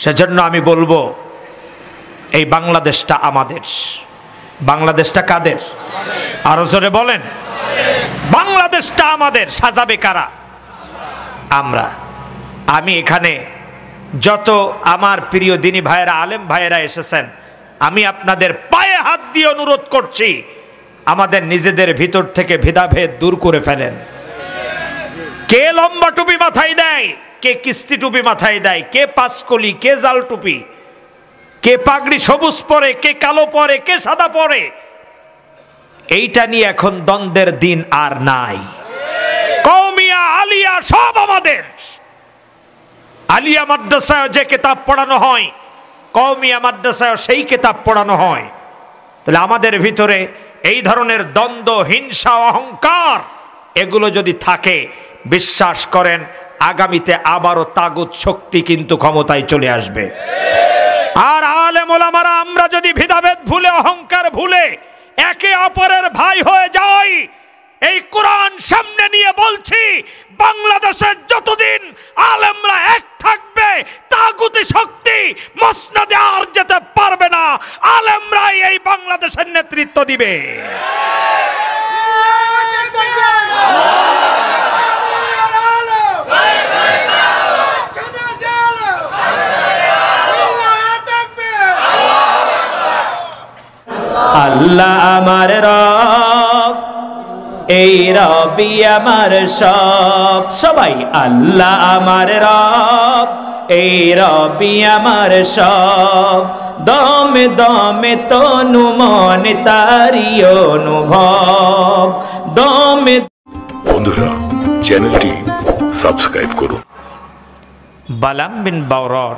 সেজন্য আমি বলবো এই বাংলাদেশটা আমাদের। বাংলাদেশটা কাদের? আরো জোরে বলেন। বাংলাদেশটা আমাদের। সাজাবে কারা? আমরা। আমি এখানে যত আমার প্রিয় দিনী ভাইয়েরা, আলেম ভাইয়েরা এসেছেন, আমি আপনাদের পায়ে হাত দিয়ে অনুরোধ করছি, আমাদের নিজেদের ভিতর থেকে ভেদাভেদ দূর করে ফেলেন। কে লম্বা টুপি মাথায় দেয়, কে কিস্তি টুপি মাথায় দেয়, কে পাঁচকলি, কে জাল টুপি, কে পাগড়ি সবুজ পরে, কে কালো পরে, কে সাদা পরে, এইটা নিয়ে এখন দ্বন্দ্বের দিন আর নাই। কওমিয়া আলিয়া সব আমাদের। আলিয়া মাদ্রাসায় যে কিতাব পড়ানো হয়, কওমিয়া মাদ্রাসায় সেই কিতাব পড়ানো হয়। তাহলে আমাদের ভিতরে এই ধরনের দ্বন্দ্ব, হিংসা, অহংকার এগুলো যদি থাকে, বিশ্বাস করেন আগামীতে আবারও তাগুত শক্তি কিন্তু ক্ষমতায় চলে আসবে। আর আলেম ওলামারা আমরা যদি ভেদাভেদ ভুলে, অহংকার ভুলে একে অপরের ভাই হয়ে যাই, এই কোরআন সামনে নিয়ে বলছি, বাংলাদেশের যতদিন আলেমরা এক থাকবে, তাগুতি শক্তি মসনদে আর যেতে পারবে না। আলেমরাই এই বাংলাদেশের নেতৃত্ব দিবে। আল্লাহ আমার রব, এই রবি আমার সব। সবাই আল্লাহ আমার রব, এই রবি আমার সব। দমে দমে তনু মনে তারি অনুভব। দমে। বন্ধুরা, চ্যানেলটি সাবস্ক্রাইব করুন। বালাম বিন বাওরর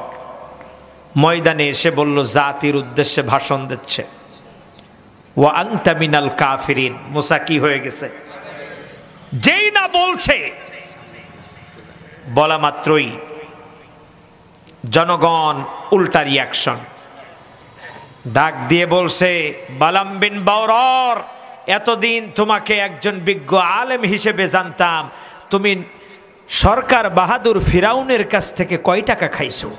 ময়দানে এসে বলল, জাতির উদ্দেশ্যে ভাষণ দিচ্ছে, ওয়া আনতা মিনাল কাফিরিন। মুসা কি হয়ে গেছে? যেই না বলছে, বলা মাত্রই জনগণ উল্টা রিয়াকশন। ডাক দিয়ে বলছে, বালাম বিন বাওরর, এতদিন তোমাকে একজন বিজ্ঞ আলেম হিসেবে জানতাম, তুমি সরকার বাহাদুর ফিরাউনের কাছ থেকে কয় টাকা খাইছো?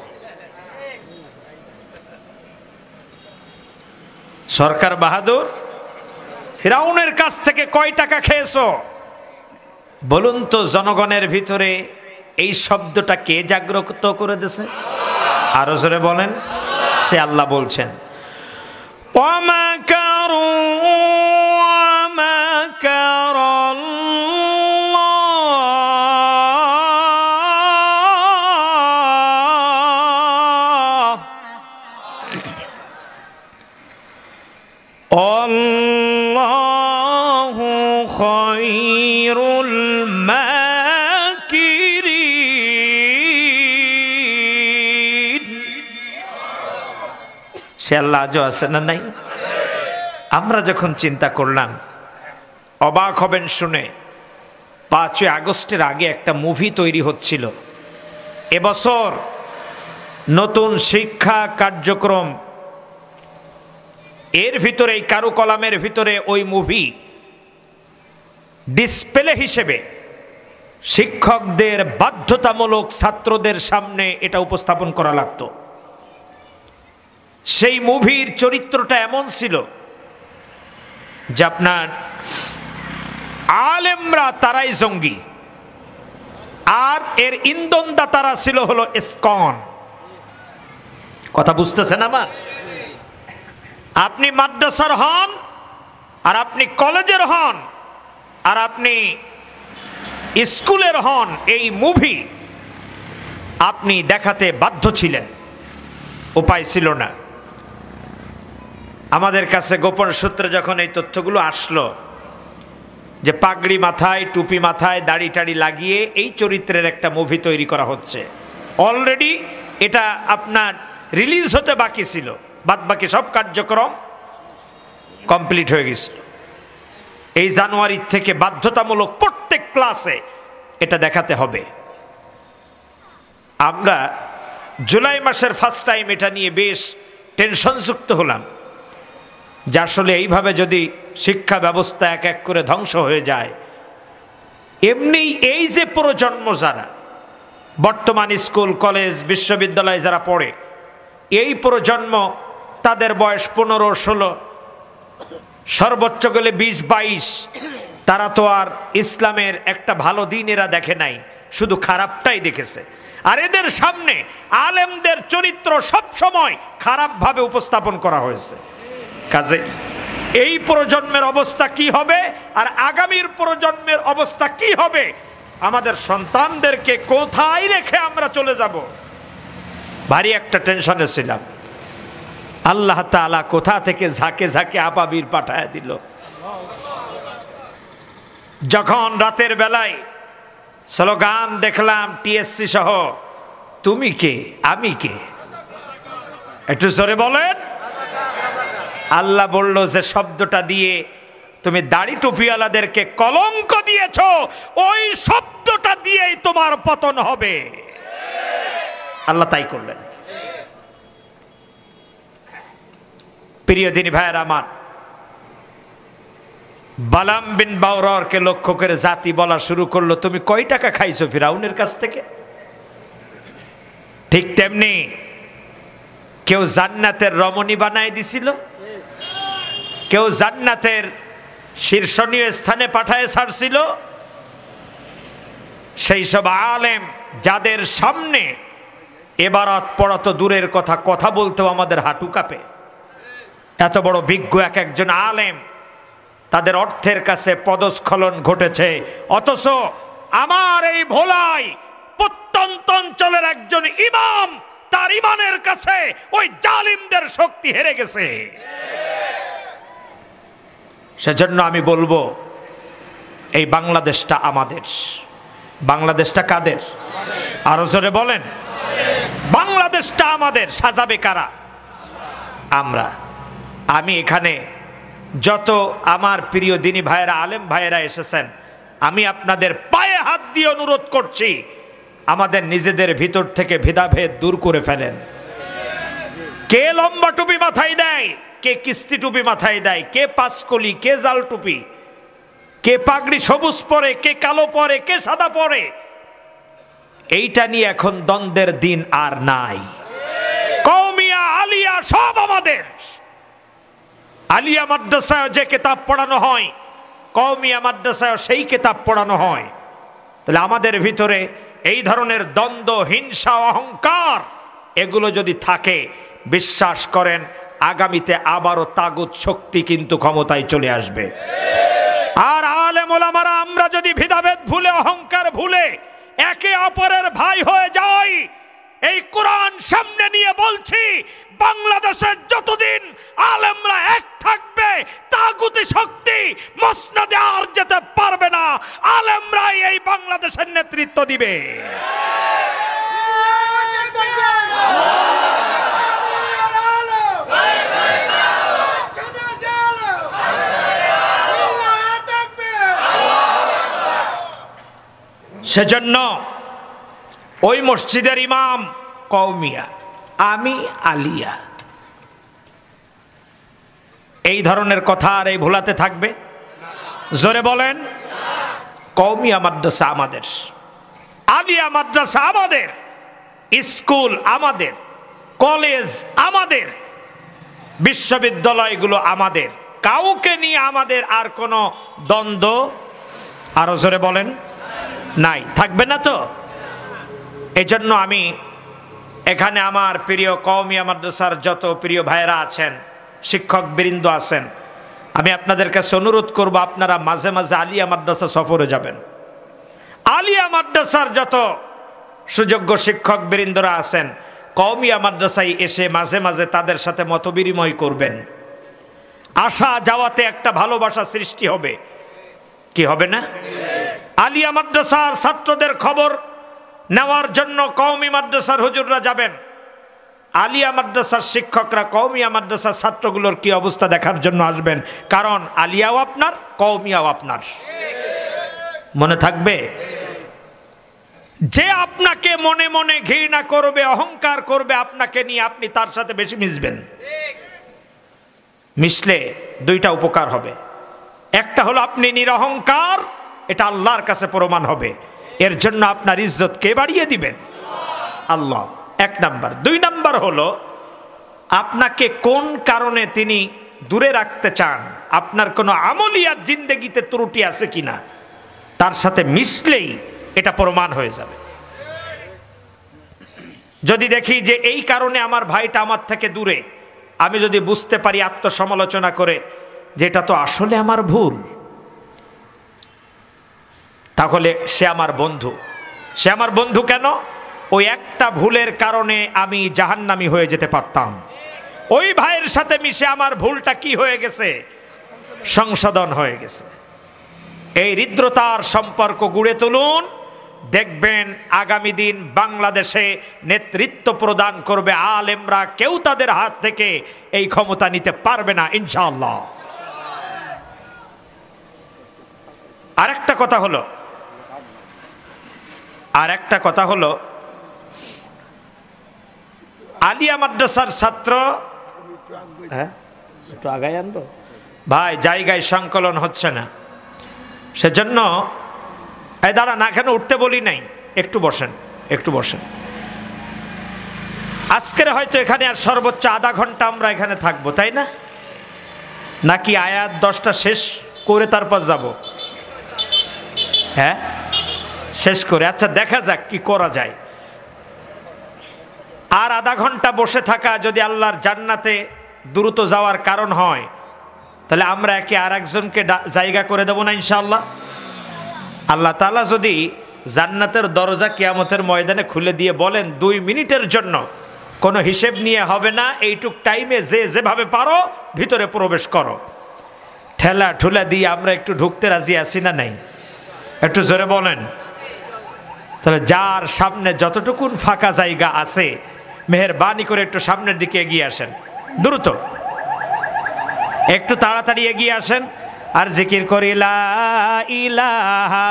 সরকার বাহাদুর ফিরাউনের কাছ থেকে কয় টাকা খেয়েছো? বলুন তো, জনগণের ভিতরে এই শব্দটা কে জাগ্রত করে দিয়েছে? আরো জোরে বলেন। সে আল্লাহ বলছেন, ওয়ামাকারু আল্লাহু খায়রুল মাকিরিন। সে আল্লাহ আজও আছে না নাই? আমরা যখন চিন্তা করলাম, অবাক হবেন শুনে, 5ই আগস্টের আগে একটা মুভি তৈরি হচ্ছিল। এবছর নতুন শিক্ষা কার্যক্রম, এর ভিতরে এই কারুকলামের ভিতরে ওই মুভি ডিসপ্লে হিসেবে শিক্ষকদের বাধ্যতামূলক ছাত্রদের সামনে এটা উপস্থাপন করা লাগতো। সেই মুভির চরিত্রটা এমন ছিল যে আপনার আলেমরা তারাই জঙ্গি, আর এর ইন্ধনদাতারা ছিল হলো ইসকন। কথা বুঝতেছেন আমার? আপনি মাদ্রাসার হন, আর আপনি কলেজের হন, আর আপনি স্কুলের হন, এই মুভি আপনি দেখাতে বাধ্য ছিলেন, উপায় ছিল না। আমাদের কাছে গোপন সূত্রে যখন এই তথ্যগুলো আসলো যে পাগড়ি মাথায়, টুপি মাথায়, দাড়ি টাড়ি লাগিয়ে এই চরিত্রের একটা মুভি তৈরি করা হচ্ছে, অলরেডি এটা আপনার রিলিজ হতে বাকি ছিল, বাদ বাকি সব কার্যক্রম কমপ্লিট হয়ে গেছিল। এই জানুয়ারি থেকে বাধ্যতামূলক প্রত্যেক ক্লাসে এটা দেখাতে হবে। আমরা জুলাই মাসের ফার্স্ট টাইম এটা নিয়ে বেশ টেনশনযুক্ত হলাম যে আসলে এইভাবে যদি শিক্ষা ব্যবস্থা এক এক করে ধ্বংস হয়ে যায়, এমনি এই যে প্রজন্ম যারা বর্তমান স্কুল, কলেজ, বিশ্ববিদ্যালয়ে যারা পড়ে, এই প্রজন্ম, তাদের বয়স 15-16, সর্বোচ্চ গেলে 20-22, তারা তো আর ইসলামের একটা ভালো দিন এরা দেখে নাই, শুধু খারাপটাই দেখেছে। আর এদের সামনে আলেমদের চরিত্র সব সময় খারাপভাবে উপস্থাপন করা হয়েছে। কাজে এই প্রজন্মের অবস্থা কি হবে আর আগামীর প্রজন্মের অবস্থা কি হবে, আমাদের সন্তানদেরকে কোথায় রেখে আমরা চলে যাব, ভারী একটা টেনশনে ছিলাম। আল্লাহ তাআলা কোথা থেকে ঝাঁকে ঝাঁকে আবাবির পাঠায় দিল। যখন রাতের বেলায় স্লোগান দেখলাম টিএসসি সহ, তুমি কে আমি কে, একটু জোরে বলেন। আল্লাহ বলল যে শব্দটা দিয়ে তুমি দাড়ি টুপিওয়ালাদেরকে কলঙ্ক দিয়েছ, ওই শব্দটা দিয়েই তোমার পতন হবে। আল্লাহ তাই করলেন। প্রিয় দিনী ভাইয়ের আমার, বালাম বিন বাওরারকে লক্ষ্য করে জাতি বলা শুরু করলো, তুমি কয় টাকা খাইছো ফিরাউনের কাছ থেকে? ঠিক তেমনি কেউ জান্নাতের রমণী বানায় দিছিল, কেউ জান্নাতের শীর্ষণীয় স্থানে পাঠায় ছাড়ছিল। সেই সব আলেম যাদের সামনে এবারত পড়া তো দূরের কথা, কথা বলতেও আমাদের হাঁটু কাঁপে। এত বড় বিজ্ঞ এক একজন আলেম, তাদের অর্থের কাছে পদস্খলন ঘটেছে, অথচ আমার এই ভোলাই প্রত্যন্ত অঞ্চলের একজন ইমাম, তার ইমানের কাছে ওই জালিমদের শক্তি হেরে গেছে। সেজন্য আমি বলবো, এই বাংলাদেশটা আমাদের। বাংলাদেশটা কাদের? আরো জোরে বলেন। বাংলাদেশটা আমাদের। সাজাবে কারা? আমরা। আমি এখানে যত আমার প্রিয় দিনী ভাইয়েরা, আলেম ভাইয়েরা এসেছেন, আমি আপনাদের পায়ে হাত দিয়ে অনুরোধ করছি, আমাদের নিজেদের ভিতর থেকে ভেদাভেদ দূর করে ফেলেন। কে লম্বা টুপি মাথায় দেয়, কে কিস্তি টুপি মাথায় দেয়, কে পাঁচকলি, কে জাল টুপি, কে পাগড়ি সবুজ পরে, কে কালো পরে, কে সাদা পরে, এইটা নিয়ে এখন দ্বন্দ্বের দিন আর নাই। কওমিয়া আলিয়া সব আমাদের। আলিয়া মাদ্রাসায় যে কিতাব পড়ানো হয়, কওমিয়া মাদ্রাসায় সেই কিতাব পড়ানো হয়। তাহলে আমাদের ভিতরে এই ধরনের দ্বন্দ্ব, হিংসা, অহংকার এগুলো যদি থাকে, বিশ্বাস করেন আগামীতে আবারও তাগুত শক্তি কিন্তু ক্ষমতায় চলে আসবে। আর আলেম ওলামারা আমরা যদি ভেদাভেদ ভুলে, অহংকার ভুলে একে অপরের ভাই হয়ে যাই, এই কোরআন সামনে নিয়ে বলছি, বাংলাদেশের যতদিন আলেমরা এক থাকবে, তাগুতি শক্তি মসনদে আর যেতে পারবে না। আলেমরাই এই বাংলাদেশের নেতৃত্ব দিবে। সেজন্য ওই মসজিদের ইমাম কওমিয়া, আমি আলিয়া, এই ধরনের কথা আর এই ভোলাতে থাকবে? জোরে বলেন। কওমিয়া মাদ্রাসা আমাদের, আলিয়া মাদ্রাসা আমাদের, স্কুল আমাদের, কলেজ আমাদের, বিশ্ববিদ্যালয়গুলো আমাদের। কাউকে নিয়ে আমাদের আর কোনো দ্বন্দ্ব, আরো জোরে বলেন, নাই, থাকবে না তো। এজন্য আমি এখানে আমার প্রিয় কওমিয়া মাদ্রাসার যত প্রিয় ভাইয়েরা আছেন, শিক্ষক বৃন্দ আছেন, আমি আপনাদের কাছে অনুরোধ করব, আপনারা মাঝে মাঝে আলিয়া মাদ্রাসা সফরে যাবেন। আলিয়া মাদ্রাসার যত সুযোগ্য শিক্ষক বৃন্দরা আছেন, কওমিয়া মাদ্রাসায় এসে মাঝে মাঝে তাদের সাথে মতবিনিময় করবেন। আসা যাওয়াতে একটা ভালোবাসা সৃষ্টি হবে, কি হবে না? আলিয়া মাদ্রাসার ছাত্রদের খবর নেওয়ার জন্য কওমি মাদ্রাসার হুজুররা যাবেন, আলিয়া মাদ্রাসার শিক্ষকরা কওমিয়া মাদ্রাসার ছাত্রগুলোর কি অবস্থা দেখার জন্য আসবেন। কারণ আলিয়াও আপনার, কওমিয়াও আপনার। মনে থাকবে, যে আপনাকে মনে মনে ঘৃণা করবে, অহংকার করবে আপনাকে নিয়ে, আপনি তার সাথে বেশি মিশবেন। মিশলে দুইটা উপকার হবে। একটা হলো আপনি নিরহংকার, এটা আল্লাহর কাছে প্রমাণ হবে। এর জন্য আপনার ইজ্জত কে বাড়িয়ে দিবেন? আল্লাহ, এক নাম্বার। দুই নাম্বার হলো আপনাকে কোন কারণে তিনি দূরে রাখতে চান, আপনার কোনো আমলিয়াত জিন্দেগিতে ত্রুটি আছে কিনা, তার সাথে মিশলেই এটা প্রমাণ হয়ে যাবে। যদি দেখি যে এই কারণে আমার ভাইটা আমার থেকে দূরে, আমি যদি বুঝতে পারি আত্মসমালোচনা করে যে এটা তো আসলে আমার ভুল, তাহলে সে আমার বন্ধু। সে আমার বন্ধু কেন? ওই একটা ভুলের কারণে আমি জাহান্নামী হয়ে যেতে পারতাম। ওই ভাইয়ের সাথে মিশে আমার ভুলটা কি হয়ে গেছে? সংশোধন হয়ে গেছে। এই হৃদ্রতার সম্পর্ক গড়ে তুলুন, দেখবেন আগামী দিন বাংলাদেশে নেতৃত্ব প্রদান করবে আলেমরা, কেউ তাদের হাত থেকে এই ক্ষমতা নিতে পারবে না ইনশাআল্লাহ। আরেকটা কথা হলো আলিয়া মাদ্রাসার ছাত্র, একটু আগায় আনবো ভাই, জায়গায় সংকলন হচ্ছে না, সেজন্য এই দাঁড়ান, এখানে উঠতে বলি নাই, একটু বসেন। আজকের হয়তো এখানে আর সর্বোচ্চ আধা ঘন্টা আমরা এখানে থাকবো, তাই না? নাকি আয়াত 10টা শেষ করে তারপর যাব? হ্যাঁ, শেষ করে। আচ্ছা, দেখা যাক কি করা যায়। আর আধা ঘন্টা বসে থাকা যদি আল্লাহর জান্নাতে দ্রুত যাওয়ার কারণ হয়, তাহলে আমরা একে আর একজনকে জায়গা করে দেব না ইনশাআল্লাহ। আল্লাহ তাআলা যদি জান্নাতের দরজা কিয়ামতের ময়দানে খুলে দিয়ে বলেন 2 মিনিটের জন্য কোনো হিসেব নিয়ে হবে না, এইটুক টাইমে যে যেভাবে পারো ভিতরে প্রবেশ করো, ঠেলা ঠুলা দিয়ে আমরা একটু ঢুকতে রাজি আছি না নাই? একটু জোরে বলেন। তাহলে যার সামনে যতটুকুন ফাঁকা জায়গা আছে, মেহেরবানি করে একটু সামনের দিকে এগিয়ে আসেন, দ্রুত একটু তাড়াতাড়ি এগিয়ে আসেন আর জিকির করি লা ইলাহা